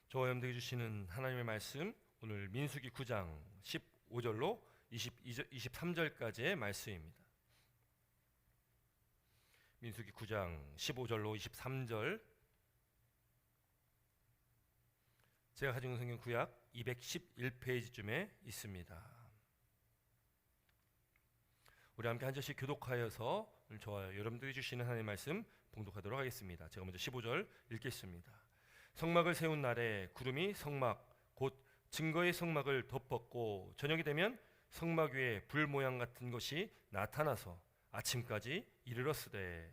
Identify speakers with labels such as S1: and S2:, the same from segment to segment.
S1: 저와 여러분들에게 주시는 하나님의 말씀, 오늘 민수기 9장 15절로 23절까지의 말씀입니다. 민수기 9장 15절로 23절, 제가 가지고 있는 성경 구약 211페이지쯤에 있습니다. 우리 함께 한 절씩 교독하여서 오늘 저와 여러분들이 주시는 하나님의 말씀 봉독하도록 하겠습니다. 제가 먼저 15절 읽겠습니다. 성막을 세운 날에 구름이 성막 곧 증거의 성막을 덮었고, 저녁이 되면 성막 위에 불 모양 같은 것이 나타나서 아침까지 이르렀으되,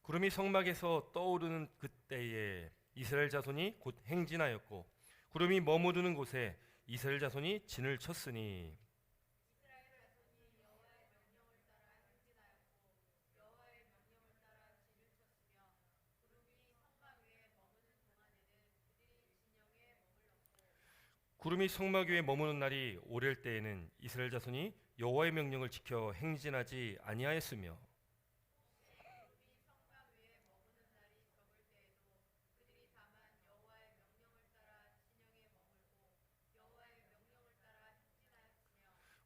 S1: 구름이 성막에서 떠오르는 그때에 이스라엘 자손이 곧 행진하였고, 구름이 머무르는 곳에 이스라엘 자손이 진을 쳤으니, 구름이 성막 위에 머무는 날이 오랠 때에는 이스라엘 자손이 여호와의 명령을 지켜 행진하지 아니하였으며,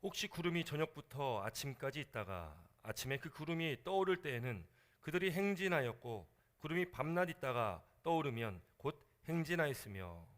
S1: 혹시 구름이 저녁부터 아침까지 있다가 아침에 그 구름이 떠오를 때에는 그들이 행진하였고, 구름이 밤낮 있다가 떠오르면 곧 행진하였으며,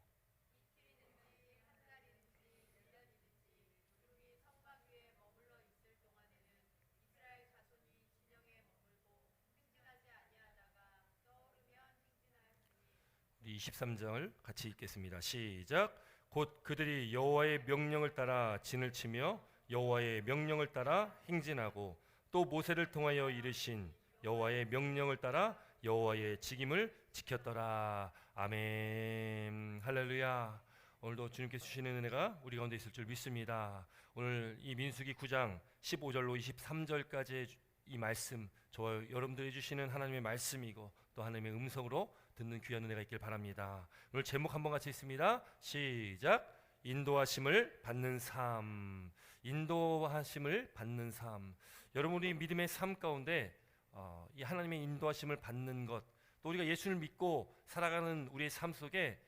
S1: 우리 23절 같이 읽겠습니다. 시작. 곧 그들이 여호와의 명령을 따라 진을 치며 여호와의 명령을 따라 행진하고, 또 모세를 통하여 이르신 여호와의 명령을 따라 여호와의 직임을 지켰더라. 아멘. 할렐루야. 오늘도 주님께서 주시는 은혜가 우리 가운데 있을 줄 믿습니다. 오늘 이 민수기 9장 15절로 23절까지의 이 말씀, 저와 여러분들이 주시는 하나님의 말씀이고 또 하나님의 음성으로 듣는 귀한 은혜가 있길 바랍니다. 오늘 제목 한번 같이 읽습니다. 시작. 인도하심을 받는 삶. 인도하심을 받는 삶. 여러분, 우리 믿음의 삶 가운데 이 하나님의 인도하심을 받는 것, 또 우리가 예수를 믿고 살아가는 우리의 삶 속에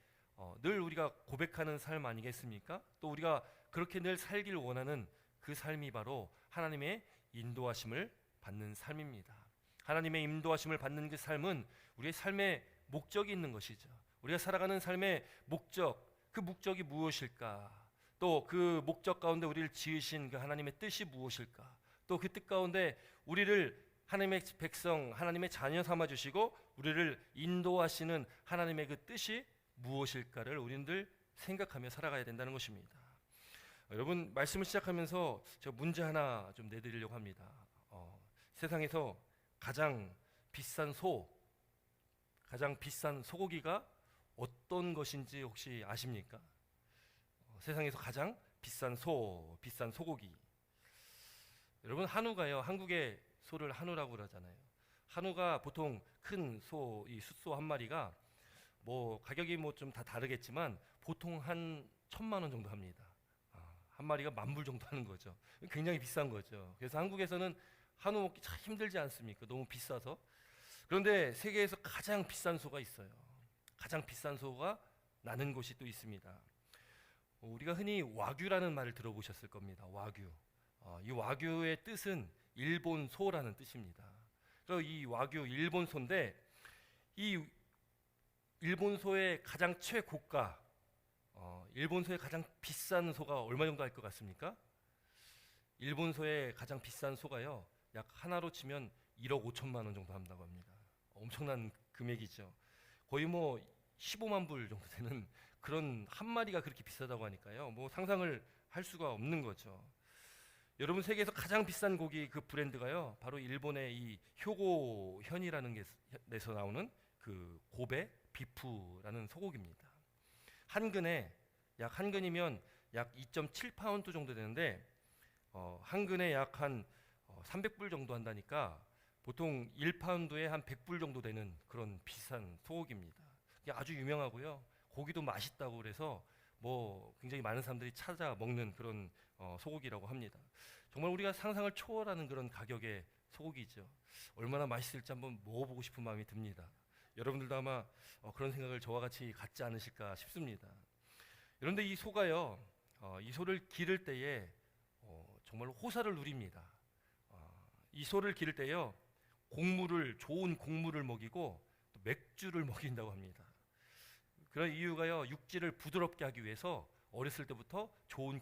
S1: 늘 우리가 고백하는 삶 아니겠습니까? 또 우리가 그렇게 늘 살길 원하는 그 삶이 바로 하나님의 인도하심을 받는 삶입니다. 하나님의 인도하심을 받는 그 삶은 우리의 삶의 목적이 있는 것이죠. 우리가 살아가는 삶의 목적, 그 목적이 무엇일까? 또 그 목적 가운데 우리를 지으신 그 하나님의 뜻이 무엇일까? 또 그 뜻 가운데 우리를 하나님의 백성, 하나님의 자녀 삼아 주시고 우리를 인도하시는 하나님의 그 뜻이 무엇일까를 우리들 생각하며 살아가야 된다는 것입니다. 여러분, 말씀을 시작하면서 제가 문제 하나 좀 내드리려고 합니다. 세상에서 가장 비싼 소고기가 어떤 것인지 혹시 아십니까? 세상에서 가장 비싼 소고기. 여러분, 한우가요, 한국의 소를 한우라고 그러잖아요. 한우가 보통 큰 소, 이 숫소 한 마리가 뭐 가격이 뭐 좀 다 다르겠지만 보통 한 1,000만 원 정도 합니다. 한 마리가 10,000불 정도 하는 거죠. 굉장히 비싼 거죠. 그래서 한국에서는 한우 먹기 참 힘들지 않습니까? 너무 비싸서. 그런데 세계에서 가장 비싼 소가 있어요. 가장 비싼 소가 나는 곳이 또 있습니다. 우리가 흔히 와규라는 말을 들어보셨을 겁니다. 와규. 이 와규의 뜻은 일본 소라는 뜻입니다. 그래서 이 와규 일본 소인데, 이 일본 소의 가장 최고가, 일본 소의 가장 비싼 소가 얼마 정도 할 것 같습니까? 일본 소의 가장 비싼 소가요, 약 하나로 치면 1억 5천만 원 정도 한다고 합니다. 엄청난 금액이죠. 거의 뭐 15만 불 정도 되는 그런 한 마리가 그렇게 비싸다고 하니까요, 뭐 상상을 할 수가 없는 거죠. 여러분, 세계에서 가장 비싼 고기 그 브랜드가요, 바로 일본의 이 효고현이라는 데서 나오는 그 고베 비프라는 소고기입니다. 한 근이면 약 2.7파운드 정도 되는데, 한 근에 약 한 300불 정도 한다니까 보통 1파운드에 한 100불 정도 되는 그런 비싼 소고기입니다. 아주 유명하고요, 고기도 맛있다고 그래서 뭐 굉장히 많은 사람들이 찾아 먹는 그런 소고기라고 합니다. 정말 우리가 상상을 초월하는 그런 가격의 소고기죠. 얼마나 맛있을지 한번 먹어보고 싶은 마음이 듭니다. 여러분들도 아마 그런 생각을 저와 같이 갖지 않으실까 싶습니다. 그런데 이 소가요, 이 소를 기를 때에 정말로 호사를 누립니다. 이 소를 기를 때요, 좋은 곡물을 먹이고 또 맥주를 먹인다고 합니다. 그런 이유가요, 육질을 부드럽게 하기 위해서 어렸을 때부터 좋은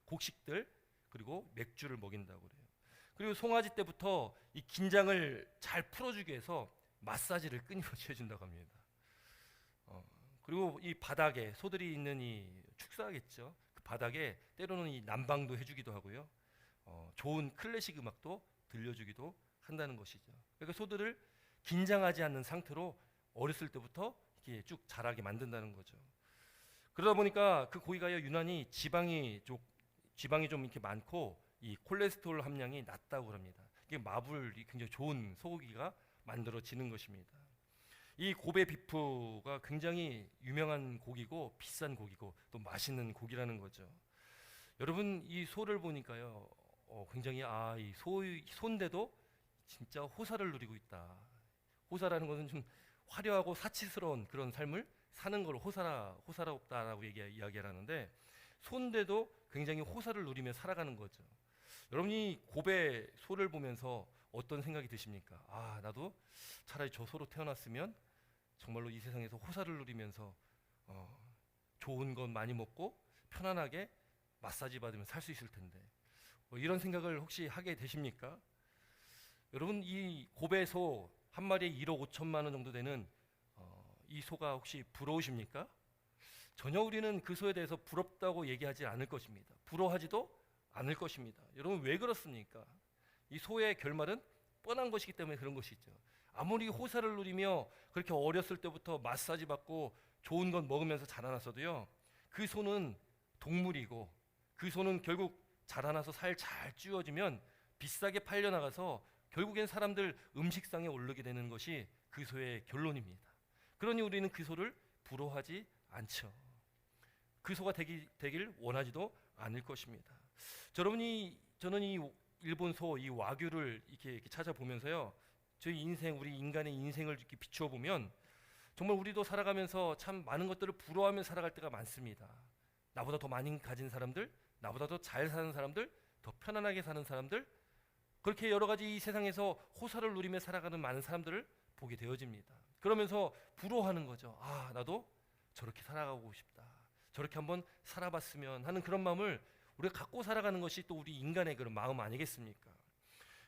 S1: 곡식들 그리고 맥주를 먹인다고 그래요. 그리고 송아지 때부터 이 긴장을 잘 풀어주기 위해서 마사지를 끊임없이 해준다고 합니다. 그리고 이 바닥에 소들이 있는 이 축사하겠죠. 그 바닥에 때로는 이 난방도 해주기도 하고요. 좋은 클래식 음악도 들려주기도 한다는 것이죠. 그러니까 소들을 긴장하지 않는 상태로 어렸을 때부터 이렇게 쭉 자라게 만든다는 거죠. 그러다 보니까 그 고기가 유난히 지방이 좀 이렇게 많고 이 콜레스테롤 함량이 낮다고 합니다. 이게 마블이 굉장히 좋은 소고기가 만들어지는 것입니다. 이 고베 비프가 굉장히 유명한 고기고 비싼 고기고 또 맛있는 고기라는 거죠. 여러분 이 소를 보니까요, 굉장히 이 소인데도 진짜 호사를 누리고 있다. 호사라는 것은 좀 화려하고 사치스러운 그런 삶을 사는 걸 호사롭다라고 이야기를 하는데, 소인데도 굉장히 호사를 누리며 살아가는 거죠. 여러분이 고베 소를 보면서 어떤 생각이 드십니까? 나도 차라리 저 소로 태어났으면 정말로 이 세상에서 호사를 누리면서 좋은 것 많이 먹고 편안하게 마사지 받으며 살 수 있을 텐데, 이런 생각을 혹시 하게 되십니까? 여러분 이 고베 소 한 마리에 1억 5천만 원 정도 되는 이 소가 혹시 부러우십니까? 전혀 우리는 그 소에 대해서 부럽다고 얘기하지 않을 것입니다. 부러워하지도 않을 것입니다. 여러분 왜 그렇습니까? 이 소의 결말은 뻔한 것이기 때문에 그런 것이죠. 아무리 호사를 누리며 그렇게 어렸을 때부터 마사지 받고 좋은 것 먹으면서 자라났어도요, 그 소는 동물이고 그 소는 결국 자라나서 살 잘 찌워지면 비싸게 팔려나가서 결국엔 사람들 음식상에 오르게 되는 것이 그 소의 결론입니다. 그러니 우리는 그 소를 부러워하지 않죠. 그 소가 되길 원하지도 않을 것입니다. 저는 이 일본 소, 이 와규를 이렇게 찾아보면서요, 저희 인생, 우리 인간의 인생을 이렇게 비추어 보면 정말 우리도 살아가면서 참 많은 것들을 부러워하며 살아갈 때가 많습니다. 나보다 더 많이 가진 사람들, 나보다 더 잘 사는 사람들, 더 편안하게 사는 사람들, 그렇게 여러 가지 이 세상에서 호사를 누리며 살아가는 많은 사람들을 보게 되어집니다. 그러면서 부러워하는 거죠. 나도 저렇게 살아가고 싶다. 저렇게 한번 살아봤으면 하는 그런 마음을 우리가 갖고 살아가는 것이 또 우리 인간의 그런 마음 아니겠습니까?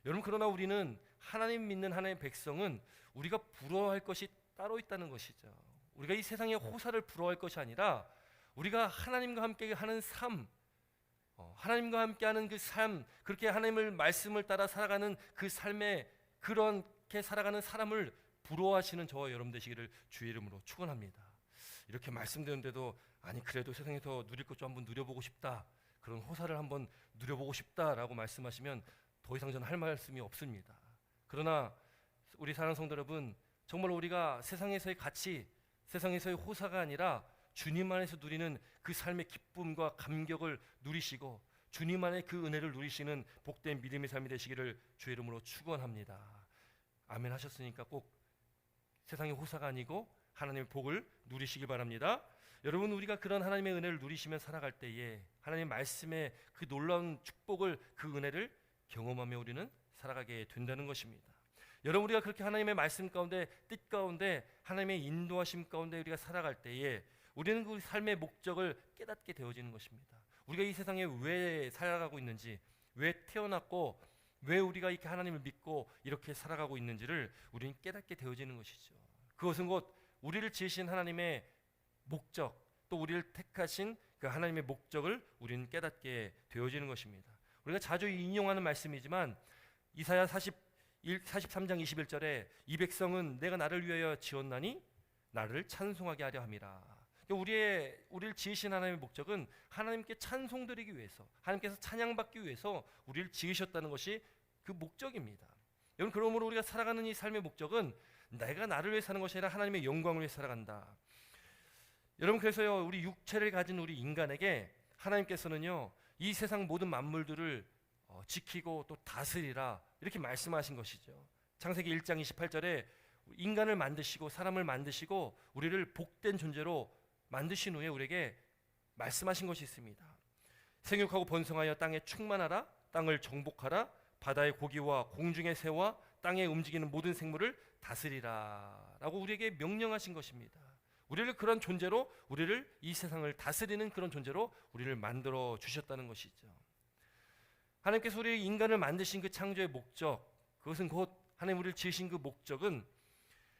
S1: 여러분, 그러나 우리는 하나님 믿는 하나님의 백성은 우리가 부러워할 것이 따로 있다는 것이죠. 우리가 이 세상의 호사를 부러워할 것이 아니라 우리가 하나님과 함께 하는 삶, 하나님과 함께하는 그 삶, 그렇게 하나님의 말씀을 따라 살아가는 그 삶에 그렇게 살아가는 사람을 부러워하시는 저와 여러분 되시기를 주의 이름으로 축원합니다. 이렇게 말씀드렸는데도 그래도 세상에서 누릴 것 좀 한번 누려보고 싶다, 그런 호사를 한번 누려보고 싶다라고 말씀하시면 더 이상 저는 할 말씀이 없습니다. 그러나 우리 사랑하는 성도 여러분, 정말 우리가 세상에서의 가치, 세상에서의 호사가 아니라 주님 안에서 누리는 그 삶의 기쁨과 감격을 누리시고 주님 안에 그 은혜를 누리시는 복된 믿음의 삶이 되시기를 주의 이름으로 축원합니다. 아멘 하셨으니까 꼭 세상의 호사가 아니고 하나님의 복을 누리시기 바랍니다. 여러분, 우리가 그런 하나님의 은혜를 누리시며 살아갈 때에 하나님의 말씀의 그 놀라운 축복을, 그 은혜를 경험하며 우리는 살아가게 된다는 것입니다. 여러분, 우리가 그렇게 하나님의 말씀 가운데, 뜻 가운데, 하나님의 인도하심 가운데 우리가 살아갈 때에 우리는 그 삶의 목적을 깨닫게 되어지는 것입니다. 우리가 이 세상에 왜 살아가고 있는지, 왜 태어났고 왜 우리가 이렇게 하나님을 믿고 이렇게 살아가고 있는지를 우리는 깨닫게 되어지는 것이죠. 그것은 곧 우리를 지으신 하나님의 목적, 또 우리를 택하신 그 하나님의 목적을 우리는 깨닫게 되어지는 것입니다. 우리가 자주 인용하는 말씀이지만 이사야 43장 21절에 이 백성은 내가 나를 위하여 지었나니 나를 찬송하게 하려 함이라. 우리를 지으신 하나님의 목적은 하나님께 찬송드리기 위해서, 하나님께서 찬양받기 위해서 우리를 지으셨다는 것이 그 목적입니다. 여러분, 그러므로 우리가 살아가는 이 삶의 목적은 내가 나를 위해 사는 것이 아니라 하나님의 영광을 위해 살아간다. 여러분, 그래서요, 우리 육체를 가진 우리 인간에게 하나님께서는요, 이 세상 모든 만물들을 지키고 또 다스리라 이렇게 말씀하신 것이죠. 창세기 1장 28절에 인간을 만드시고 사람을 만드시고 우리를 복된 존재로 만드신 후에 우리에게 말씀하신 것이 있습니다. 생육하고 번성하여 땅에 충만하라, 땅을 정복하라, 바다의 고기와 공중의 새와 땅에 움직이는 모든 생물을 다스리라 라고 우리에게 명령하신 것입니다. 우리를 그런 존재로, 우리를 이 세상을 다스리는 그런 존재로 우리를 만들어 주셨다는 것이죠. 하나님께서 우리 인간을 만드신 그 창조의 목적, 그것은 곧 하나님 우리를 지으신 그 목적은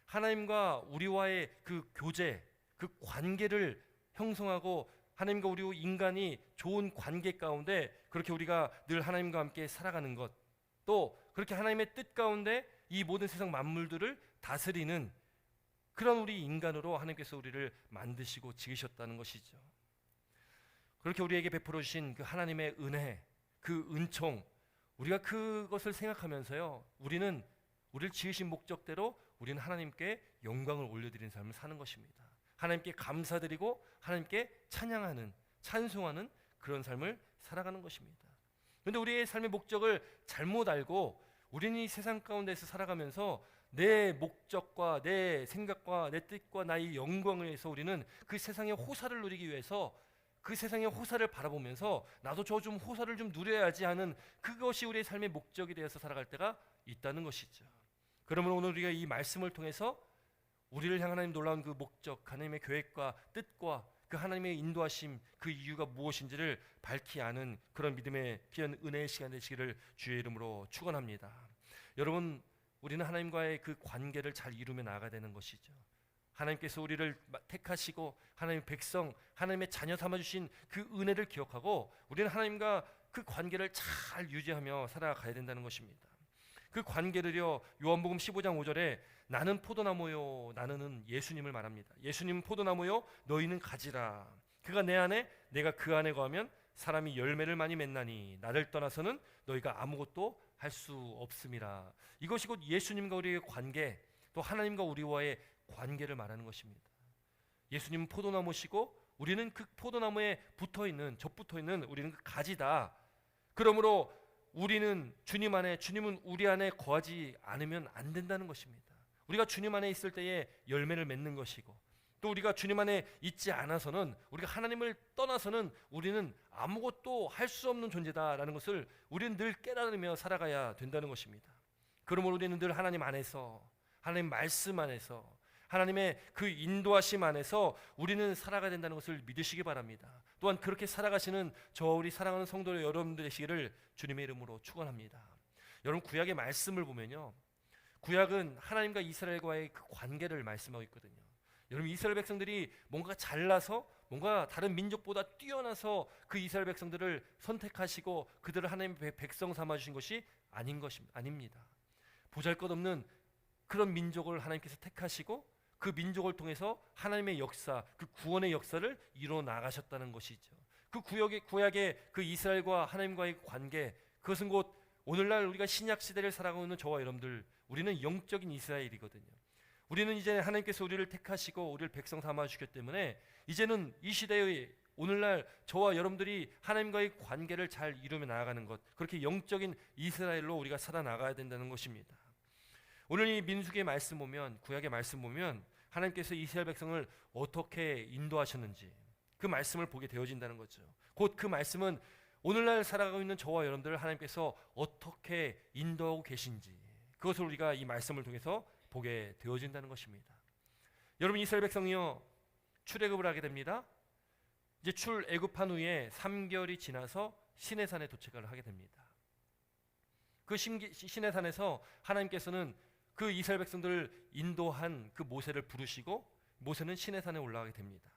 S1: 하나님과 우리와의 그 교제, 그 관계를 형성하고 하나님과 우리 인간이 좋은 관계 가운데 그렇게 우리가 늘 하나님과 함께 살아가는 것, 또 그렇게 하나님의 뜻 가운데 이 모든 세상 만물들을 다스리는 그런 우리 인간으로 하나님께서 우리를 만드시고 지으셨다는 것이죠. 그렇게 우리에게 베풀어 주신 그 하나님의 은혜, 그 은총, 우리가 그것을 생각하면서요, 우리를 지으신 목적대로 우리는 하나님께 영광을 올려드리는 삶을 사는 것입니다. 하나님께 감사드리고 하나님께 찬양하는, 찬송하는 그런 삶을 살아가는 것입니다. 그런데 우리의 삶의 목적을 잘못 알고 우리는 이 세상 가운데서 살아가면서 내 목적과 내 생각과 내 뜻과 나의 영광을 위해서 우리는 그 세상의 호사를 누리기 위해서 그 세상의 호사를 바라보면서 나도 저 좀 호사를 좀 누려야지 하는 그것이 우리의 삶의 목적이 되어서 살아갈 때가 있다는 것이죠. 그러면 오늘 우리가 이 말씀을 통해서 우리를 향한 하나님 놀라운 그 목적, 하나님의 계획과 뜻과 그 하나님의 인도하심, 그 이유가 무엇인지를 밝히 아는 그런 믿음의 귀한 은혜의 시간 되시기를 주의 이름으로 축원합니다. 여러분, 우리는 하나님과의 그 관계를 잘 이루며 나아가야 되는 것이죠. 하나님께서 우리를 택하시고 하나님의 백성, 하나님의 자녀 삼아주신 그 은혜를 기억하고 우리는 하나님과 그 관계를 잘 유지하며 살아가야 된다는 것입니다. 그 관계를요, 요한복음 15장 5절에 나는 포도나무요, 나는 예수님을 말합니다. 예수님은 포도나무요, 너희는 가지라. 그가 내 안에, 내가 그 안에 거하면 사람이 열매를 많이 맺나니 나를 떠나서는 너희가 아무것도 할 수 없음이라. 이것이 곧 예수님과 우리의 관계, 또 하나님과 우리와의 관계를 말하는 것입니다. 예수님은 포도나무시고 우리는 그 포도나무에 붙어있는, 접붙어있는 우리는 그 가지다. 그러므로 우리는 주님 안에, 주님은 우리 안에 거하지 않으면 안 된다는 것입니다. 우리가 주님 안에 있을 때에 열매를 맺는 것이고, 또 우리가 주님 안에 있지 않아서는, 우리가 하나님을 떠나서는 우리는 아무것도 할 수 없는 존재다라는 것을 우리는 늘 깨달으며 살아가야 된다는 것입니다. 그러므로 우리는 늘 하나님 안에서, 하나님 말씀 안에서, 하나님의 그 인도하심 안에서 우리는 살아가야 된다는 것을 믿으시기 바랍니다. 또한 그렇게 살아가시는 저와 우리 사랑하는 성도 여러분들 되시기를 주님의 이름으로 축원합니다. 여러분, 구약의 말씀을 보면요, 구약은 하나님과 이스라엘과의 그 관계를 말씀하고 있거든요. 여러분, 이스라엘 백성들이 뭔가 잘나서, 뭔가 다른 민족보다 뛰어나서 그 이스라엘 백성들을 선택하시고 그들을 하나님의 백성 삼아주신 것이 아닙니다. 보잘것없는 그런 민족을 하나님께서 택하시고 그 민족을 통해서 하나님의 역사, 그 구원의 역사를 이루어 나가셨다는 것이죠. 그 구약의 그 이스라엘과 하나님과의 관계, 그것은 곧 오늘날 우리가 신약 시대를 살아가고 있는 저와 여러분들, 우리는 영적인 이스라엘이거든요. 우리는 이제 하나님께서 우리를 택하시고 우리를 백성 삼아 주셨기 때문에 이제는 이 시대의 오늘날 저와 여러분들이 하나님과의 관계를 잘 이루며 나아가는 것, 그렇게 영적인 이스라엘로 우리가 살아나가야 된다는 것입니다. 오늘 이 민수기의 말씀 보면, 구약의 말씀 보면 하나님께서 이스라엘 백성을 어떻게 인도하셨는지 그 말씀을 보게 되어진다는 거죠. 곧 그 말씀은 오늘날 살아가고 있는 저와 여러분들을 하나님께서 어떻게 인도하고 계신지, 그것을 우리가 이 말씀을 통해서 보게 되어진다는 것입니다. 여러분, 이스라엘 백성이요, 출애굽을 하게 됩니다. 이제 출애굽한 후에 3개월이 지나서 시내산에 도착을 하게 됩니다. 그 시내산에서 하나님께서는 그 이스라엘 백성들을 인도한 그 모세를 부르시고 모세는 시내산에 올라가게 됩니다.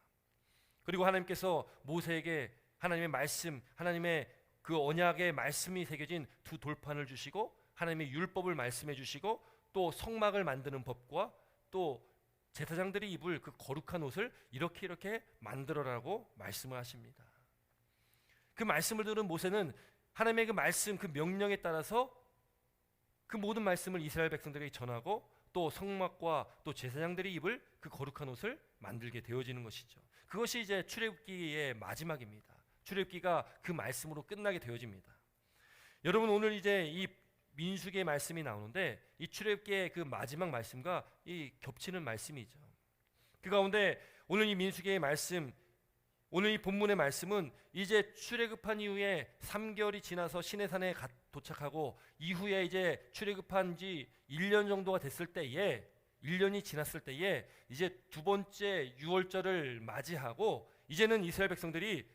S1: 그리고 하나님께서 모세에게 하나님의 말씀, 하나님의 그 언약의 말씀이 새겨진 두 돌판을 주시고 하나님의 율법을 말씀해 주시고 또 성막을 만드는 법과 또 제사장들이 입을 그 거룩한 옷을 이렇게 만들어라고 말씀을 하십니다. 그 말씀을 들은 모세는 하나님의 그 말씀, 그 명령에 따라서 그 모든 말씀을 이스라엘 백성들에게 전하고 또 성막과 또 제사장들이 입을 그 거룩한 옷을 만들게 되어지는 것이죠. 그것이 이제 출애굽기의 마지막입니다. 출애굽기가 그 말씀으로 끝나게 되어집니다. 여러분, 오늘 이제 이 민수기의 말씀이 나오는데 이 출애굽기의 그 마지막 말씀과 이 겹치는 말씀이죠. 그 가운데 오늘 이 민수기의 말씀, 오늘 이 본문의 말씀은 이제 출애굽한 이후에 3개월이 지나서 시내산에 도착하고 이후에 이제 출애굽한 지 1년 정도가 됐을 때에, 1년이 지났을 때에 이제 두 번째 유월절을 맞이하고 이제는 이스라엘 백성들이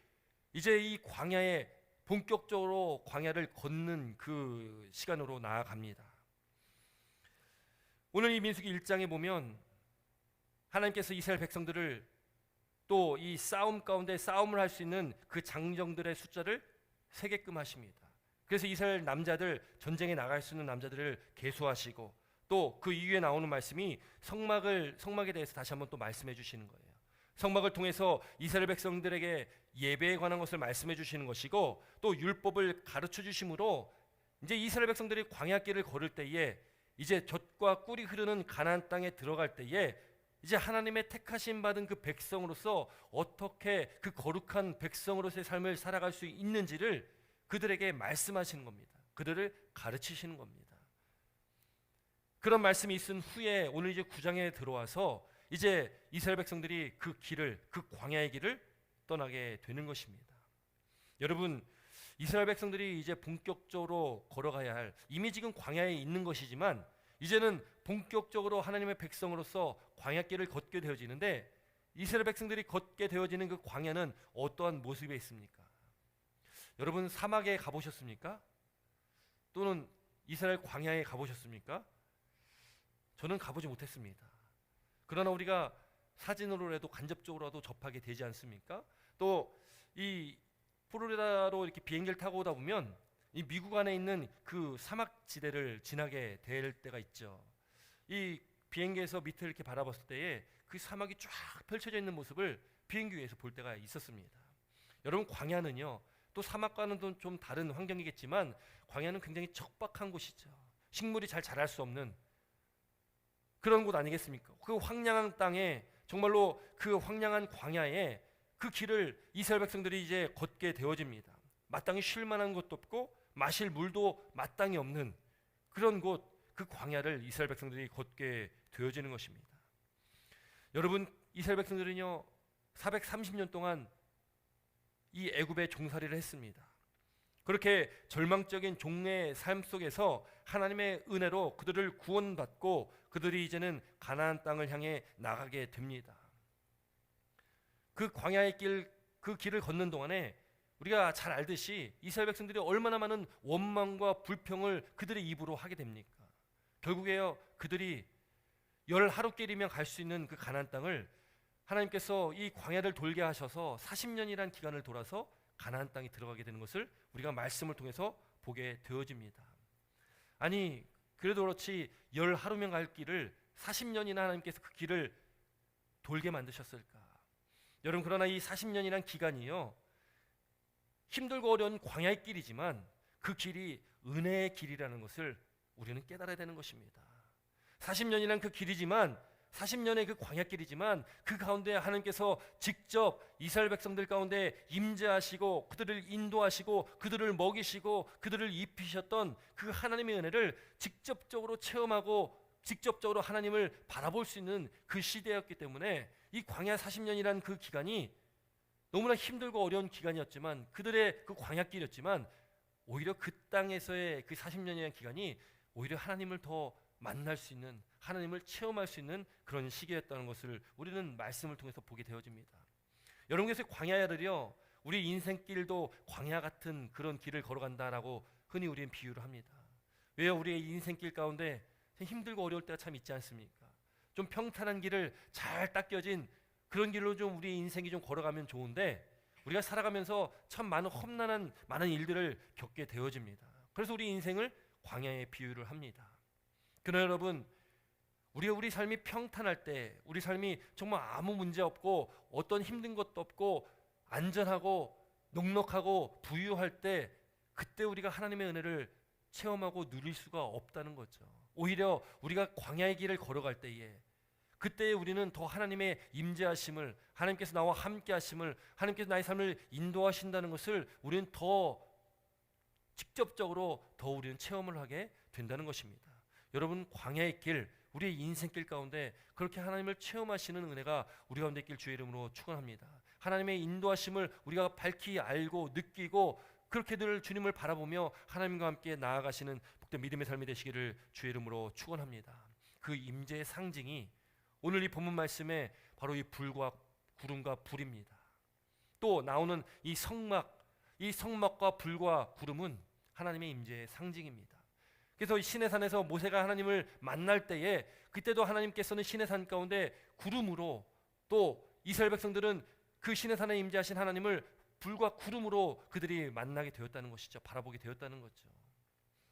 S1: 이제 이 광야에 본격적으로 광야를 걷는 그 시간으로 나아갑니다. 오늘 이 민수기 1장에 보면 하나님께서 이스라엘 백성들을 또 이 싸움 가운데 싸움을 할 수 있는 그 장정들의 숫자를 세게끔 하십니다. 그래서 이스라엘 남자들, 전쟁에 나갈 수 있는 남자들을 계수하시고 또 그 이후에 나오는 말씀이 성막에 대해서 다시 한번 또 말씀해 주시는 거예요. 성막을 통해서 이스라엘 백성들에게 예배에 관한 것을 말씀해 주시는 것이고 또 율법을 가르쳐 주심으로 이제 이스라엘 백성들이 광야길을 걸을 때에 이제 젖과 꿀이 흐르는 가나안 땅에 들어갈 때에 이제 하나님의 택하심 받은 그 백성으로서 어떻게 그 거룩한 백성으로서의 삶을 살아갈 수 있는지를 그들에게 말씀하시는 겁니다. 그들을 가르치시는 겁니다. 그런 말씀이 있은 후에 오늘 이제 9장에 들어와서 이제 이스라엘 백성들이 그 길을, 그 광야의 길을 떠나게 되는 것입니다. 여러분, 이스라엘 백성들이 이제 본격적으로 걸어가야 할, 이미 지금 광야에 있는 것이지만 이제는 본격적으로 하나님의 백성으로서 광야길을 걷게 되어지는데 이스라엘 백성들이 걷게 되어지는 그 광야는 어떠한 모습에 있습니까? 여러분, 사막에 가보셨습니까? 또는 이스라엘 광야에 가보셨습니까? 저는 가보지 못했습니다. 그러나 우리가 사진으로라도 간접적으로라도 접하게 되지 않습니까? 또 이 플로리다로 이렇게 비행기를 타고 오다 보면 이 미국 안에 있는 그 사막 지대를 지나게 될 때가 있죠. 이 비행기에서 밑을 이렇게 바라봤을 때에 그 사막이 쫙 펼쳐져 있는 모습을 비행기 위에서 볼 때가 있었습니다. 여러분, 광야는요, 또 사막과는 좀 다른 환경이겠지만 광야는 굉장히 척박한 곳이죠. 식물이 잘 자랄 수 없는 그런 곳 아니겠습니까? 그 황량한 땅에, 정말로 그 황량한 광야에 그 길을 이스라엘 백성들이 이제 걷게 되어집니다. 마땅히 쉴 만한 곳도 없고 마실 물도 마땅히 없는 그런 곳, 그 광야를 이스라엘 백성들이 걷게 되어지는 것입니다. 여러분, 이스라엘 백성들은요 430년 동안 이 애굽의 종살이를 했습니다. 그렇게 절망적인 종의 삶 속에서 하나님의 은혜로 그들을 구원받고 그들이 이제는 가나안 땅을 향해 나가게 됩니다. 그 광야의 길, 그 길을 걷는 동안에 우리가 잘 알듯이 이스라엘 백성들이 얼마나 많은 원망과 불평을 그들의 입으로 하게 됩니까? 결국에요, 그들이 10하루길이면 갈 수 있는 그 가나안 땅을 하나님께서 이 광야를 돌게 하셔서 40년이라는 기간을 돌아서 가나안 땅에 들어가게 되는 것을 우리가 말씀을 통해서 보게 되어집니다. 아니, 그래도 그렇지 10하루면 갈 길을 40년이나 하나님께서 그 길을 돌게 만드셨을까? 여러분, 그러나 이 40년이란 기간이요 힘들고 어려운 광야의 길이지만 그 길이 은혜의 길이라는 것을 우리는 깨달아야 되는 것입니다. 40년이란 그 길이지만 40년의 그 광야길이지만 그 가운데 하나님께서 직접 이스라엘 백성들 가운데 임재하시고 그들을 인도하시고 그들을 먹이시고 그들을 입히셨던 그 하나님의 은혜를 직접적으로 체험하고 직접적으로 하나님을 바라볼 수 있는 그 시대였기 때문에 이 광야 40년이란 그 기간이 너무나 힘들고 어려운 기간이었지만 그들의 그 광야길이었지만 오히려 그 땅에서의 그 40년이라는 기간이 오히려 하나님을 더 만날 수 있는, 하나님을 체험할 수 있는 그런 시기였다는 것을 우리는 말씀을 통해서 보게 되어집니다. 여러분께서 광야를요 우리 인생길도 광야 같은 그런 길을 걸어간다라고 흔히 우리는 비유를 합니다. 왜요? 우리의 인생길 가운데 힘들고 어려울 때가 참 있지 않습니까? 좀 평탄한 길을 잘 닦여진 그런 길로 좀 우리 인생이 좀 걸어가면 좋은데 우리가 살아가면서 참 많은 험난한 많은 일들을 겪게 되어집니다. 그래서 우리 인생을 광야에 비유를 합니다. 그러나 여러분, 우리 삶이 평탄할 때, 우리 삶이 정말 아무 문제 없고 어떤 힘든 것도 없고 안전하고 넉넉하고 부유할 때 그때 우리가 하나님의 은혜를 체험하고 누릴 수가 없다는 거죠. 오히려 우리가 광야의 길을 걸어갈 때에 그때 우리는 더 하나님의 임재하심을, 하나님께서 나와 함께 하심을, 하나님께서 나의 삶을 인도하신다는 것을 우리는 더 직접적으로 더 우리는 체험을 하게 된다는 것입니다. 여러분, 광야의 길, 우리의 인생길 가운데 그렇게 하나님을 체험하시는 은혜가 우리 가운데 있길 주의 이름으로 축원합니다. 하나님의 인도하심을 우리가 밝히 알고 느끼고 그렇게 늘 주님을 바라보며 하나님과 함께 나아가시는 복된 믿음의 삶이 되시기를 주의 이름으로 축원합니다. 그 임재의 상징이 오늘 이 본문 말씀에 바로 이 불과 구름과 불입니다. 또 나오는 이 성막과 불과 구름은 하나님의 임재의 상징입니다. 그래서 시내산에서 모세가 하나님을 만날 때에 그때도 하나님께서는 시내산 가운데 구름으로, 또 이스라엘 백성들은 그 시내산에 임재하신 하나님을 불과 구름으로 그들이 만나게 되었다는 것이죠. 바라보게 되었다는 거죠.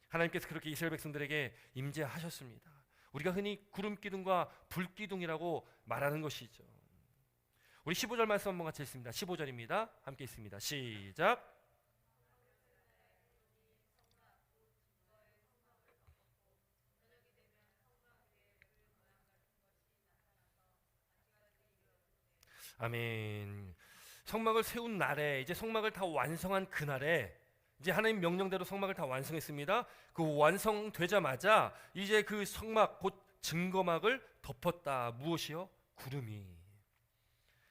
S1: 하나님께서 그렇게 이스라엘 백성들에게 임재하셨습니다. 우리가 흔히 구름 기둥과 불 기둥이라고 말하는 것이죠. 우리 15절 말씀 한번 같이 읽습니다. 15절입니다. 함께 읽습니다. 시작. 아멘. 성막을 세운 날에, 이제 성막을 다 완성한 그날에, 이제 하나님 명령대로 성막을 다 완성했습니다. 그 완성되자마자 이제 그 성막 곧 증거막을 덮었다. 무엇이요? 구름이.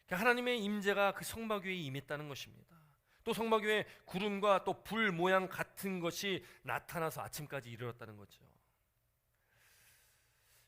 S1: 하나님의 임재가 그 성막 위에 임했다는 것입니다. 또 성막 위에 구름과 또 불 모양 같은 것이 나타나서 아침까지 이르렀다는 거죠.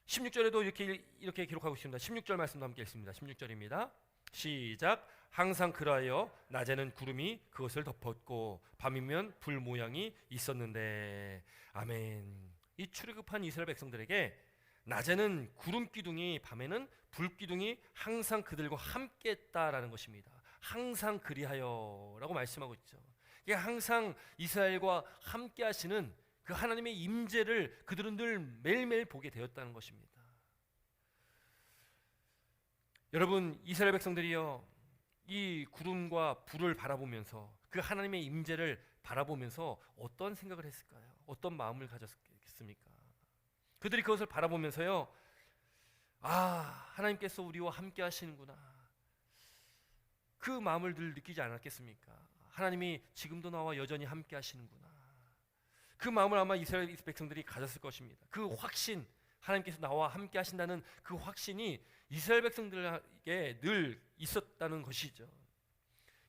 S1: 16절에도 이렇게 기록하고 있습니다. 16절 말씀도 함께 읽습니다. 16절입니다. 시작. 항상 그러하여 낮에는 구름이 그것을 덮었고 밤이면 불 모양이 있었는데. 아멘. 이 출애굽한 이스라엘 백성들에게 낮에는 구름 기둥이, 밤에는 불 기둥이 항상 그들과 함께 했다라는 것입니다. 항상 그리하여라고 말씀하고 있죠. 이게 항상 이스라엘과 함께 하시는 그 하나님의 임재를 그들은 늘 매일매일 보게 되었다는 것입니다. 여러분, 이스라엘 백성들이요, 이 구름과 불을 바라보면서 그 하나님의 임재를 바라보면서 어떤 생각을 했을까요? 어떤 마음을 가졌겠습니까? 그들이 그것을 바라보면서요, 아, 하나님께서 우리와 함께 하시는구나, 그 마음을 늘 느끼지 않았겠습니까? 하나님이 지금도 나와 여전히 함께 하시는구나, 그 마음을 아마 이스라엘 백성들이 가졌을 것입니다. 그 확신, 하나님께서 나와 함께 하신다는 그 확신이 이스라엘 백성들에게 늘 있었다는 것이죠.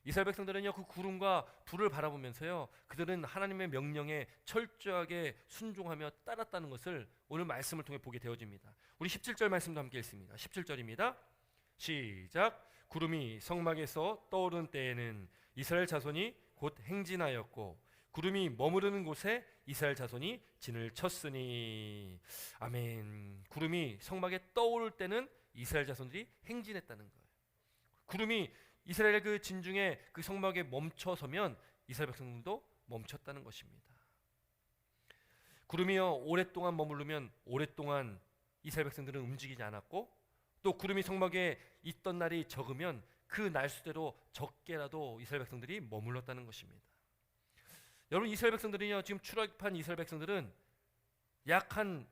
S1: 이스라엘 백성들은요, 그 구름과 불을 바라보면서요, 그들은 하나님의 명령에 철저하게 순종하며 따랐다는 것을 오늘 말씀을 통해 보게 되어집니다. 우리 17절 말씀도 함께 읽습니다. 17절입니다. 시작. 구름이 성막에서 떠오르는 때에는 이스라엘 자손이 곧 행진하였고 구름이 머무르는 곳에 이스라엘 자손이 진을 쳤으니. 아멘. 구름이 성막에 떠오를 때는 이스라엘 자손들이 행진했다는 거예요. 구름이 이스라엘의 그 진중에 그 성막에 멈춰서면 이스라엘 백성들도 멈췄다는 것입니다. 구름이요, 오랫동안 머무르면 오랫동안 이스라엘 백성들은 움직이지 않았고, 또 구름이 성막에 있던 날이 적으면 그 날수대로 적게라도 이스라엘 백성들이 머물렀다는 것입니다. 여러분, 이스라엘 백성들은요, 지금 출애굽한 이스라엘 백성들은 약 한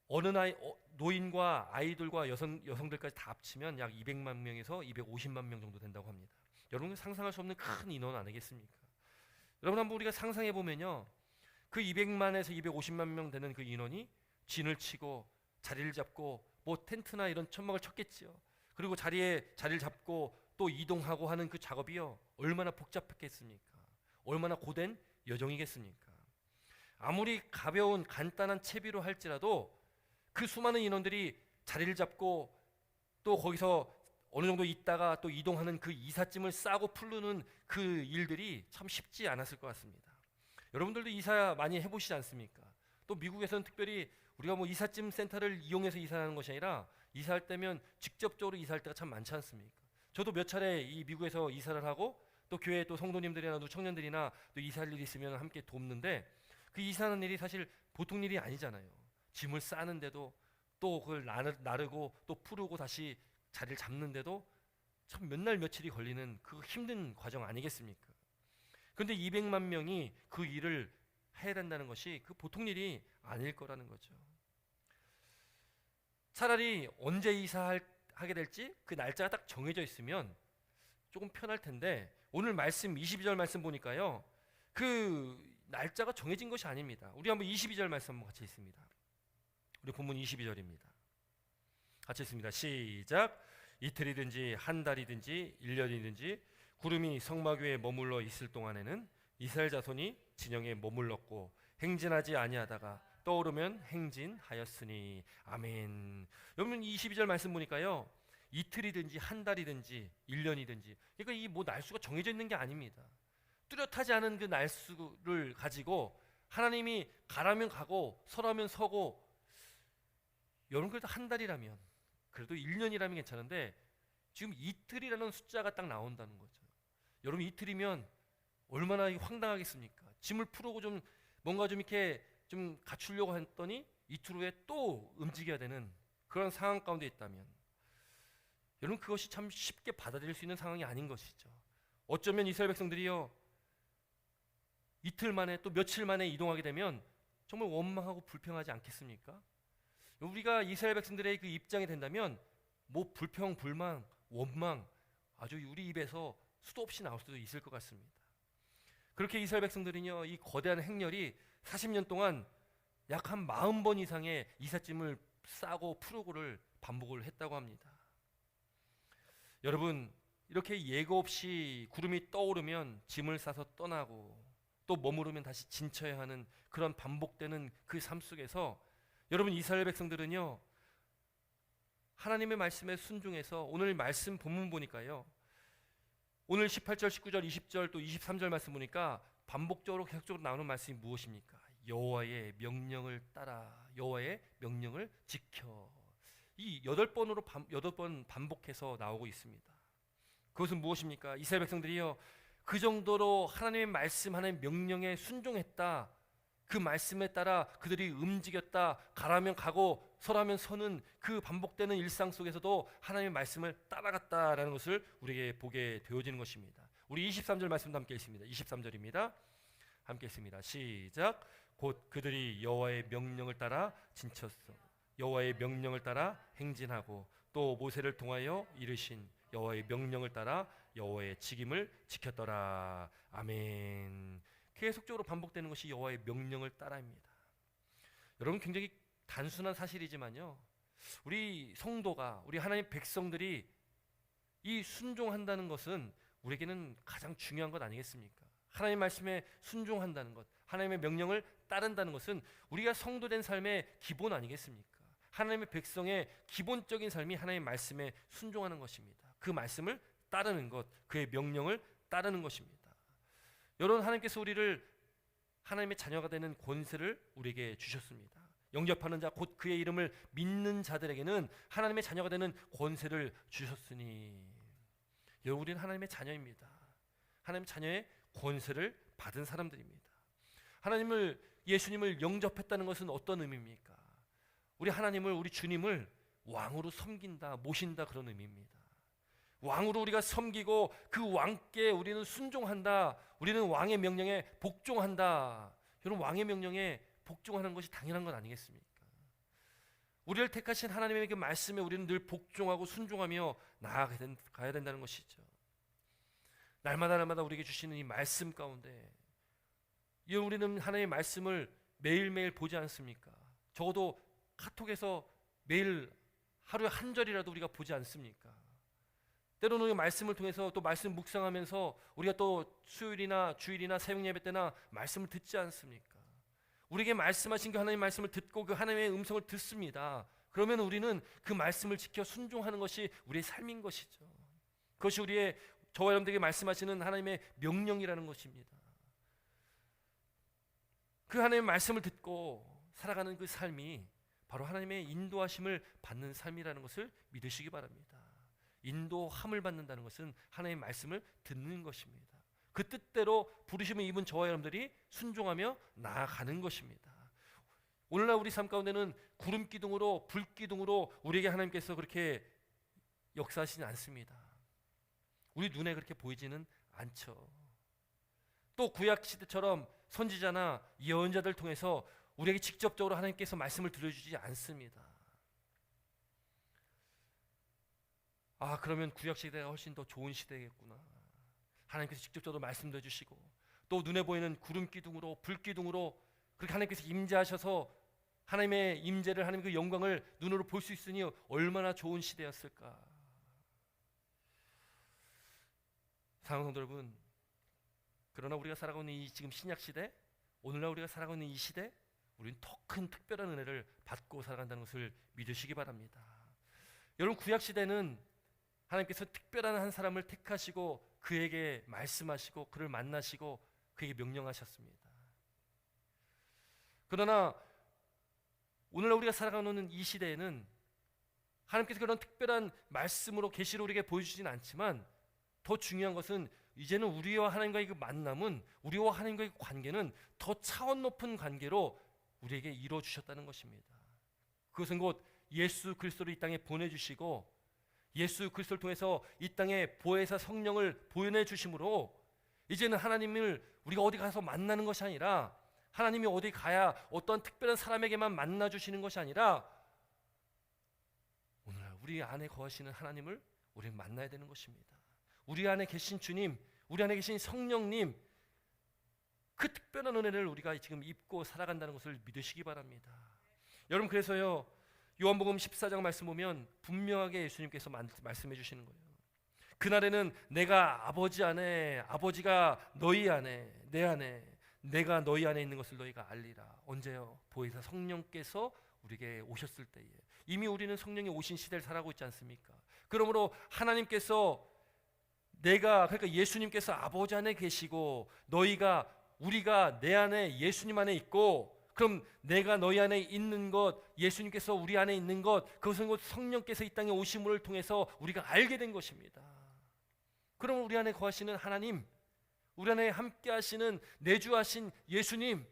S1: 어느 나이, 노인과 아이들과 여성들까지 다 합치면 약 200만 명에서 250만 명 정도 된다고 합니다. 여러분, 상상할 수 없는 큰 인원 아니겠습니까? 여러분, 한번 우리가 상상해 보면요, 그 200만에서 250만 명 되는 그 인원이 진을 치고 자리를 잡고 뭐 텐트나 이런 천막을 쳤겠지요. 그리고 자리를 잡고 또 이동하고 하는 그 작업이요, 얼마나 복잡했겠습니까? 얼마나 고된 여정이겠습니까? 아무리 가벼운 간단한 채비로 할지라도 그 수많은 인원들이 자리를 잡고 또 거기서 어느 정도 있다가 또 이동하는 그 이삿짐을 싸고 풀르는 그 일들이 참 쉽지 않았을 것 같습니다. 여러분들도 이사 많이 해보시지 않습니까? 또 미국에서는 특별히 우리가 뭐 이삿짐 센터를 이용해서 이사하는 것이 아니라 이사할 때면 직접적으로 이사할 때가 참 많지 않습니까? 저도 몇 차례 이 미국에서 이사를 하고 또 교회 또 성도님들이나 또 청년들이나 또 이사할 일이 있으면 함께 돕는데, 그 이사하는 일이 사실 보통 일이 아니잖아요. 짐을 싸는데도 또 그걸 나르고 또 풀고 다시 자리를 잡는데도 참 몇 날 며칠이 걸리는 그 힘든 과정 아니겠습니까? 그런데 200만 명이 그 일을 해야 된다는 것이 그 보통 일이 아닐 거라는 거죠. 차라리 언제 이사하게 될지 그 날짜가 딱 정해져 있으면 조금 편할 텐데, 오늘 말씀 22절 말씀 보니까요, 그 날짜가 정해진 것이 아닙니다. 우리 한번 22절 말씀 한번 같이 읽습니다. 우리 본문 22절입니다. 같이 읽습니다. 시작. 이틀이든지 한 달이든지 1년이든지 구름이 성막 위에 머물러 있을 동안에는 이스라엘 자손이 진영에 머물렀고 행진하지 아니하다가 떠오르면 행진하였으니. 아멘. 여러분 22절 말씀 보니까요, 이틀이든지 한 달이든지 1년이든지, 그러니까 이 뭐 날수가 정해져 있는 게 아닙니다. 뚜렷하지 않은 그 날수를 가지고 하나님이 가라면 가고 서라면 서고, 여러분 그래도 한 달이라면, 그래도 1년이라면 괜찮은데 지금 이틀이라는 숫자가 딱 나온다는 거죠. 여러분 이틀이면 얼마나 황당하겠습니까? 짐을 풀고 좀 뭔가 좀 이렇게 좀 갖추려고 했더니 이틀 후에 또 움직여야 되는 그런 상황 가운데 있다면, 여러분 그것이 참 쉽게 받아들일 수 있는 상황이 아닌 것이죠. 어쩌면 이스라엘 백성들이요, 이틀 만에 또 며칠 만에 이동하게 되면 정말 원망하고 불평하지 않겠습니까? 우리가 이스라엘 백성들의 그 입장이 된다면 뭐 불평, 불만, 원망 아주 우리 입에서 수도 없이 나올 수도 있을 것 같습니다. 그렇게 이스라엘 백성들은요, 이 거대한 행렬이 40년 동안 약 한 40번 이상의 이삿짐을 싸고 풀고를 반복을 했다고 합니다. 여러분 이렇게 예고 없이 구름이 떠오르면 짐을 싸서 떠나고 또 머무르면 다시 진쳐야 하는 그런 반복되는 그 삶 속에서 여러분 이스라엘 백성들은요, 하나님의 말씀에 순종해서 오늘 말씀 본문 보니까요, 오늘 18절, 19절, 20절 또 23절 말씀 보니까 반복적으로 계속적으로 나오는 말씀이 무엇입니까? 여호와의 명령을 따라, 여호와의 명령을 지켜. 이 8번 반복해서 나오고 있습니다. 그것은 무엇입니까? 이스라엘 백성들이요, 그 정도로 하나님의 말씀, 하나님의 명령에 순종했다, 그 말씀에 따라 그들이 움직였다, 가라면 가고 서라면 서는 그 반복되는 일상 속에서도 하나님의 말씀을 따라갔다라는 것을 우리에게 보게 되어지는 것입니다. 우리 23절 말씀도 함께 읽습니다. 23절입니다. 함께 읽습니다. 시작. 곧 그들이 여호와의 명령을 따라 진쳤어. 여호와의 명령을 따라 행진하고 또 모세를 통하여 이르신 여호와의 명령을 따라 여호와의 직임을 지켰더라. 아멘. 계속적으로 반복되는 것이 여호와의 명령을 따라입니다. 여러분 굉장히 단순한 사실이지만요, 우리 성도가, 우리 하나님의 백성들이 이 순종한다는 것은 우리에게는 가장 중요한 것 아니겠습니까? 하나님의 말씀에 순종한다는 것, 하나님의 명령을 따른다는 것은 우리가 성도된 삶의 기본 아니겠습니까? 하나님의 백성의 기본적인 삶이 하나님의 말씀에 순종하는 것입니다. 그 말씀을 따르는 것, 그의 명령을 따르는 것입니다. 여러분 하나님께서 우리를 하나님의 자녀가 되는 권세를 우리에게 주셨습니다. 영접하는 자 곧 그의 이름을 믿는 자들에게는 하나님의 자녀가 되는 권세를 주셨으니. 여러분 우리는 하나님의 자녀입니다. 하나님의 자녀의 권세를 받은 사람들입니다. 예수님을 영접했다는 것은 어떤 의미입니까? 우리 하나님을, 우리 주님을 왕으로 섬긴다, 모신다, 그런 의미입니다. 왕으로 우리가 섬기고 그 왕께 우리는 순종한다, 우리는 왕의 명령에 복종한다. 여러분 왕의 명령에 복종하는 것이 당연한 건 아니겠습니까? 우리를 택하신 하나님의 그 말씀에 우리는 늘 복종하고 순종하며 나아가야 된다는 것이죠. 날마다 우리에게 주시는 이 말씀 가운데 우리는 하나님의 말씀을 매일매일 보지 않습니까? 적어도 카톡에서 매일 하루에 한 절이라도 우리가 보지 않습니까? 때로는 말씀을 통해서 또 말씀 묵상하면서 우리가 또 수요일이나 주일이나 새벽 예배 때나 말씀을 듣지 않습니까? 우리에게 말씀하신 그 하나님의 말씀을 듣고 그 하나님의 음성을 듣습니다. 그러면 우리는 그 말씀을 지켜 순종하는 것이 우리의 삶인 것이죠. 그것이 저와 여러분들에게 말씀하시는 하나님의 명령이라는 것입니다. 그 하나님의 말씀을 듣고 살아가는 그 삶이 바로 하나님의 인도하심을 받는 삶이라는 것을 믿으시기 바랍니다. 인도함을 받는다는 것은 하나님의 말씀을 듣는 것입니다. 그 뜻대로 부르심을 입은 저와 여러분들이 순종하며 나아가는 것입니다. 오늘날 우리 삶 가운데는 구름 기둥으로, 불 기둥으로 우리에게 하나님께서 그렇게 역사하시지 않습니다. 우리 눈에 그렇게 보이지는 않죠. 또 구약 시대처럼 선지자나 예언자들 통해서 우리에게 직접적으로 하나님께서 말씀을 들려주지 않습니다. 그러면 구약 시대가 훨씬 더 좋은 시대겠구나. 하나님께서 직접적으로 말씀도 해주시고 또 눈에 보이는 구름 기둥으로 불 기둥으로 그렇게 하나님께서 임재하셔서 하나님의 임재를 하나님 그 영광을 눈으로 볼 수 있으니 얼마나 좋은 시대였을까. 사랑하는 성도 여러분, 그러나 우리가 살아가고 있는 이 지금 신약 시대, 오늘날 우리가 살아가고 있는 이 시대, 우리는 더 큰 특별한 은혜를 받고 살아간다는 것을 믿으시기 바랍니다. 여러분, 구약 시대는 하나님께서 특별한 한 사람을 택하시고 그에게 말씀하시고 그를 만나시고 그에게 명령하셨습니다. 그러나 오늘날 우리가 살아가는 이 시대에는 하나님께서 그런 특별한 말씀으로 계시로 우리에게 보여주지는 않지만 더 중요한 것은 이제는 우리와 하나님과의 그 만남은, 우리와 하나님과의 관계는 더 차원 높은 관계로 우리에게 이루어 주셨다는 것입니다. 그것은 곧 예수 그리스도를 이 땅에 보내주시고 예수 그리스도를 통해서 이 땅에 보혜사 성령을 보내주심으로 이제는 하나님을 우리가 어디 가서 만나는 것이 아니라, 하나님이 어디 가야 어떠한 특별한 사람에게만 만나주시는 것이 아니라 오늘날 우리 안에 거하시는 하나님을 우리는 만나야 되는 것입니다. 우리 안에 계신 주님, 우리 안에 계신 성령님, 그 특별한 은혜를 우리가 지금 입고 살아간다는 것을 믿으시기 바랍니다. 여러분, 그래서요, 요한복음 14장 말씀 보면 분명하게 예수님께서 말씀해 주시는 거예요. 그날에는 내가 아버지 안에, 아버지가 너희 안에, 내 안에, 내가 너희 안에 있는 것을 너희가 알리라. 언제요? 보혜사 성령께서 우리에게 오셨을 때에. 이미 우리는 성령이 오신 시대를 살아가고 있지 않습니까? 그러므로 하나님께서, 그러니까 예수님께서 아버지 안에 계시고 우리가 내 안에 예수님 안에 있고, 그럼 내가 너희 안에 있는 것, 예수님께서 우리 안에 있는 것, 그것은 곧 성령께서 이 땅에 오심을 통해서 우리가 알게 된 것입니다. 그럼 우리 안에 거하시는 하나님, 우리 안에 함께 하시는 내주하신 예수님,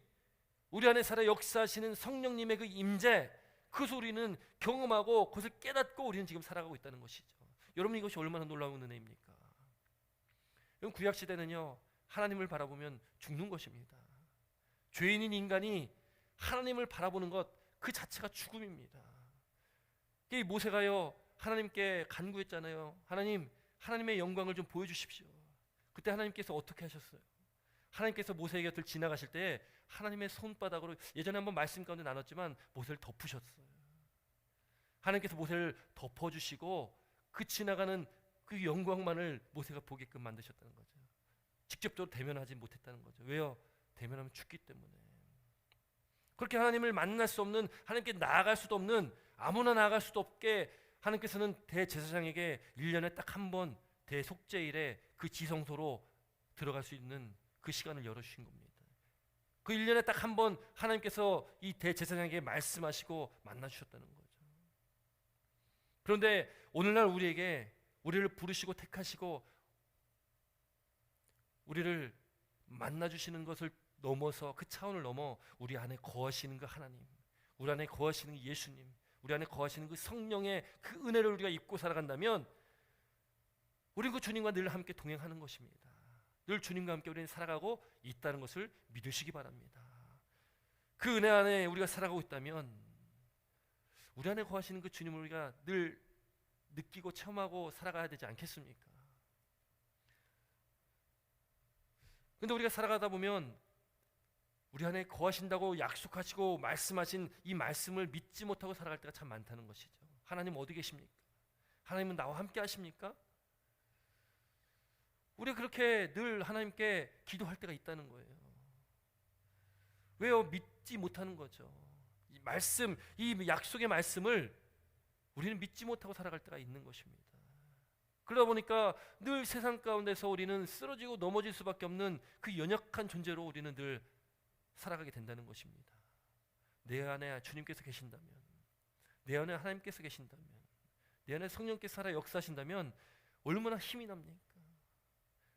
S1: 우리 안에 살아 역사하시는 성령님의 그 임재, 그것을 우리는 경험하고 그것을 깨닫고 우리는 지금 살아가고 있다는 것이죠. 여러분, 이것이 얼마나 놀라운 은혜입니까? 여러분, 구약시대는요, 하나님을 바라보면 죽는 것입니다. 죄인인 인간이 하나님을 바라보는 것 그 자체가 죽음입니다. 이 모세가요, 하나님께 간구했잖아요. 하나님의 영광을 좀 보여주십시오. 그때 하나님께서 어떻게 하셨어요? 하나님께서 모세의 곁을 지나가실 때 하나님의 손바닥으로, 예전에 한번 말씀 가운데 나눴지만, 모세를 덮으셨어요. 하나님께서 모세를 덮어주시고 그 지나가는 그 영광만을 모세가 보게끔 만드셨다는 거죠. 직접적으로 대면하지 못했다는 거죠. 왜요? 대면하면 죽기 때문에. 그렇게 하나님을 만날 수 없는, 하나님께 나아갈 수도 없는, 아무나 나아갈 수도 없게 하나님께서는 대제사장에게 1년에 딱 한 번 대속죄일에 그 지성소로 들어갈 수 있는 그 시간을 열어주신 겁니다. 그 1년에 딱 한 번 하나님께서 이 대제사장에게 말씀하시고 만나주셨다는 거죠. 그런데 오늘날 우리를 부르시고 택하시고 우리를 만나주시는 것을 넘어서, 그 차원을 넘어 우리 안에 거하시는 그 하나님, 우리 안에 거하시는 예수님, 우리 안에 거하시는 그 성령의 그 은혜를 우리가 입고 살아간다면 우리는 그 주님과 늘 함께 동행하는 것입니다. 늘 주님과 함께 우리는 살아가고 있다는 것을 믿으시기 바랍니다. 그 은혜 안에 우리가 살아가고 있다면 우리 안에 거하시는 그 주님을 우리가 늘 느끼고 체험하고 살아가야 되지 않겠습니까? 근데 우리가 살아가다 보면 우리 안에 거하신다고 약속하시고 말씀하신 이 말씀을 믿지 못하고 살아갈 때가 참 많다는 것이죠. 하나님 어디 계십니까? 하나님은 나와 함께 하십니까? 우리가 그렇게 늘 하나님께 기도할 때가 있다는 거예요. 왜요? 믿지 못하는 거죠. 이 말씀, 이 약속의 말씀을 우리는 믿지 못하고 살아갈 때가 있는 것입니다. 그러다 보니까 늘 세상 가운데서 우리는 쓰러지고 넘어질 수밖에 없는 그 연약한 존재로 우리는 늘 살아가게 된다는 것입니다. 내 안에 주님께서 계신다면, 내 안에 하나님께서 계신다면, 내 안에 성령께서 살아 역사하신다면 얼마나 힘이 납니까?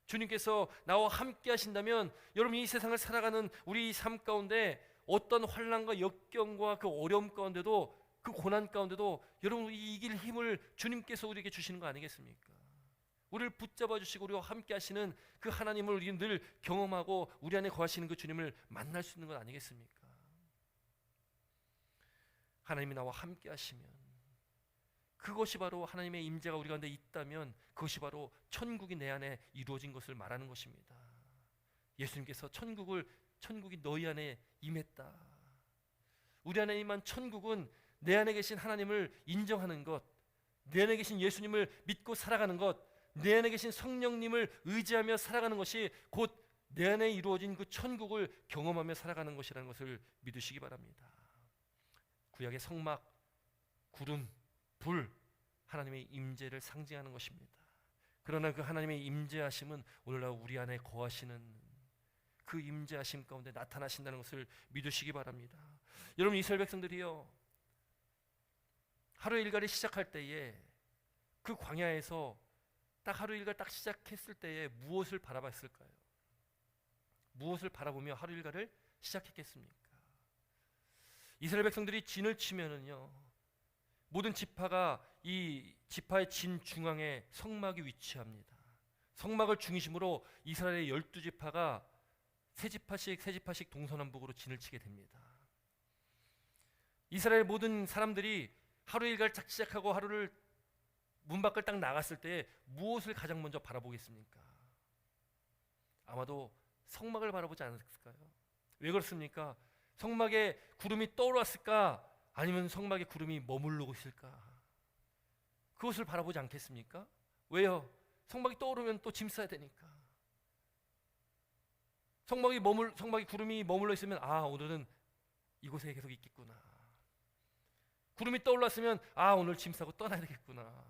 S1: 주님께서 나와 함께 하신다면 여러분, 이 세상을 살아가는 우리 삶 가운데 어떤 환난과 역경과 그 어려움 가운데도, 그 고난 가운데도 여러분 이길 힘을 주님께서 우리에게 주시는 거 아니겠습니까? 우리를 붙잡아 주시고 우리와 함께 하시는 그 하나님을 우리는 늘 경험하고 우리 안에 거하시는 그 주님을 만날 수 있는 것 아니겠습니까? 하나님이 나와 함께 하시면, 그것이 바로 하나님의 임재가 우리 가운데 있다면 그것이 바로 천국이 내 안에 이루어진 것을 말하는 것입니다. 예수님께서 천국이 너희 안에 임했다. 우리 안에 임한 천국은 내 안에 계신 하나님을 인정하는 것, 내 안에 계신 예수님을 믿고 살아가는 것, 내 안에 계신 성령님을 의지하며 살아가는 것이 곧 내 안에 이루어진 그 천국을 경험하며 살아가는 것이라는 것을 믿으시기 바랍니다. 구약의 성막, 구름, 불, 하나님의 임재를 상징하는 것입니다. 그러나 그 하나님의 임재하심은 오늘날 우리 안에 거하시는 그 임재하심 가운데 나타나신다는 것을 믿으시기 바랍니다. 여러분, 이스라엘 백성들이요, 하루 일과를 시작할 때에 그 광야에서 딱 하루 일과 딱 시작했을 때에 무엇을 바라봤을까요? 무엇을 바라보며 하루 일과를 시작했겠습니까? 이스라엘 백성들이 진을 치면은요, 모든 지파가 이 지파의 진 중앙에 성막이 위치합니다. 성막을 중심으로 이스라엘의 12지파가 세 지파씩 동서남북으로 진을 치게 됩니다. 이스라엘 모든 사람들이 하루 일과를 딱 시작하고 하루를 문 밖을 딱 나갔을 때 무엇을 가장 먼저 바라보겠습니까? 아마도 성막을 바라보지 않았을까요? 왜 그렇습니까? 성막에 구름이 떠올랐을까? 아니면 성막에 구름이 머무르고 있을까? 그것을 바라보지 않겠습니까? 왜요? 성막이 떠오르면 또 짐 싸야 되니까. 성막이 구름이 머물러 있으면 오늘은 이곳에 계속 있겠구나. 구름이 떠올랐으면 오늘 짐 싸고 떠나야 되겠구나.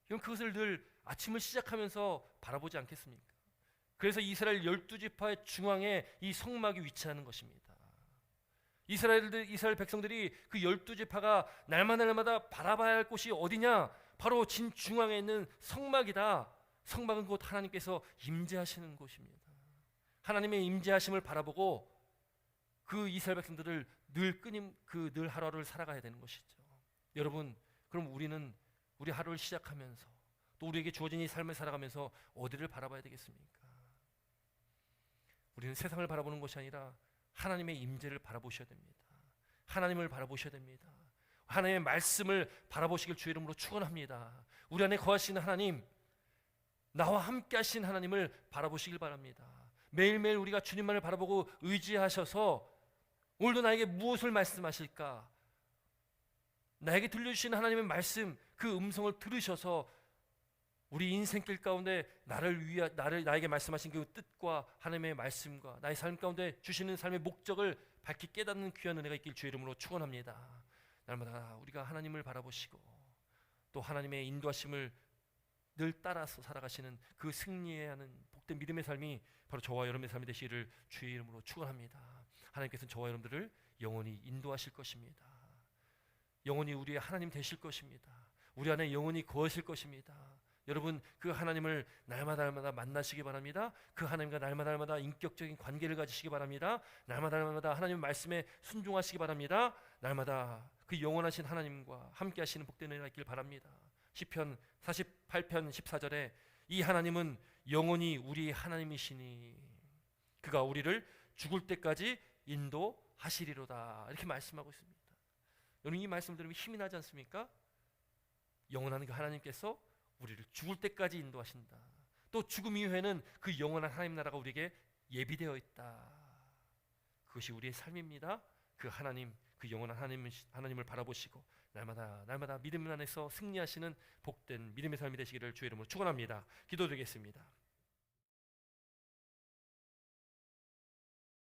S1: 그럼 그것을 늘 아침을 시작하면서 바라보지 않겠습니까? 그래서 이스라엘 12지파의 중앙에 이 성막이 위치하는 것입니다. 이스라엘 백성들이 그 12지파가 날마다 바라봐야 할 곳이 어디냐? 바로 진 중앙에 있는 성막이다. 성막은 곧 하나님께서 임재하시는 곳입니다. 하나님의 임재하심을 바라보고 그 이스라엘 백성들을 늘 하루를 살아가야 되는 것이죠. 여러분, 그럼 우리는 우리 하루를 시작하면서 또 우리에게 주어진 이 삶을 살아가면서 어디를 바라봐야 되겠습니까? 우리는 세상을 바라보는 것이 아니라 하나님의 임재를 바라보셔야 됩니다. 하나님을 바라보셔야 됩니다. 하나님의 말씀을 바라보시길 주의 이름으로 축원합니다. 우리 안에 거하시는 하나님, 나와 함께 하신 하나님을 바라보시길 바랍니다. 매일매일 우리가 주님만을 바라보고 의지하셔서 오늘도 나에게 무엇을 말씀하실까? 나에게 들려주시는 하나님의 말씀, 그 음성을 들으셔서 우리 인생길 가운데 나에게 말씀하신 그 뜻과 하나님의 말씀과 나의 삶 가운데 주시는 삶의 목적을 밝히 깨닫는 귀한 은혜가 있길 주의 이름으로 축원합니다. 날마다 우리가 하나님을 바라보시고 또 하나님의 인도하심을 늘 따라서 살아가시는 그 승리하는 복된 믿음의 삶이 바로 저와 여러분의 삶이 되시기를 주의 이름으로 축원합니다. 하나님께서는 저와 여러분들을 영원히 인도하실 것입니다. 영원히 우리의 하나님 되실 것입니다. 우리 안에 영원히 거하실 것입니다. 여러분, 그 하나님을 날마다 만나시기 바랍니다. 그 하나님과 날마다 인격적인 관계를 가지시기 바랍니다. 날마다 하나님 말씀에 순종하시기 바랍니다. 날마다 그 영원하신 하나님과 함께 하시는 복된 은혜가 있길 바랍니다. 시편 48편 14절에 이 하나님은 영원히 우리 하나님이시니 그가 우리를 죽을 때까지 인도하시리로다, 이렇게 말씀하고 있습니다. 여러분, 이 말씀을 들으면 힘이 나지 않습니까? 영원한 그 하나님께서 우리를 죽을 때까지 인도하신다. 또 죽음 이후에는 그 영원한 하나님 나라가 우리에게 예비되어 있다. 그것이 우리의 삶입니다. 그 하나님, 그 영원한 하나님을 바라보시고 날마다 믿음 안에서 승리하시는 복된 믿음의 삶이 되시기를 주의 이름으로 축원합니다. 기도드리겠습니다.